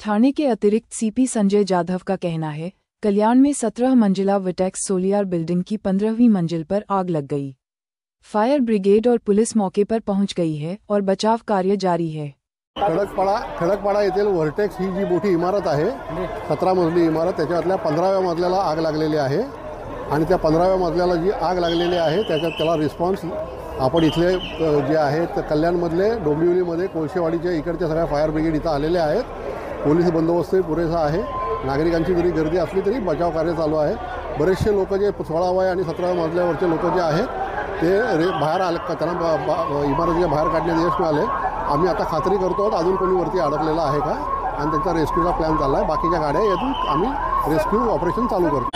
ठाणे के अतिरिक्त सीपी संजय जाधव का कहना है, कल्याण में 17 मंजिला विटेक्स सोलियार बिल्डिंग की 15वीं मंजिल पर आग लग गई। फायर ब्रिगेड और पुलिस मौके पर पहुंच गई है और बचाव कार्य जारी है। खडकपाडा येथील व्हर्टेक्स ही जी मोठी इमारत आहे, 17 मजली इमारत, त्याच्यातल्या 15व्या मजल्याला आग लागलेली आहे आणि त्या 15व्या मजल्याला जी आग लागलेली आहे त्याला रिस्पॉन्स आपण इथले जे आहेत कल्याणमधले डोंबिवलीमध्ये कोळशेवाडीच्या इकडच्या सगळ्या फायर ब्रिगेड इथं आलेले आहेत। पोलीस बंदोबस्तही पुरेसा आहे। नागरिकांची जरी गर्दी असली तरी बचाव कार्य चालू आहे। बरेचसे लोक जे 16व्या आणि 17व्या मजल्यावरचे लोक जे आहेत ते बाहेर आले, त्यांना इमारतीच्या बाहेर काढण्यात यश मिळाले। आम्ही आता खात्री करतो अजून कोणी वरती अडकलेला आहे का आणि त्यांचा रेस्क्यूचा प्लॅन चालला आहे। बाकीच्या गाड्या यातून आम्ही रेस्क्यू ऑपरेशन चालू करतो।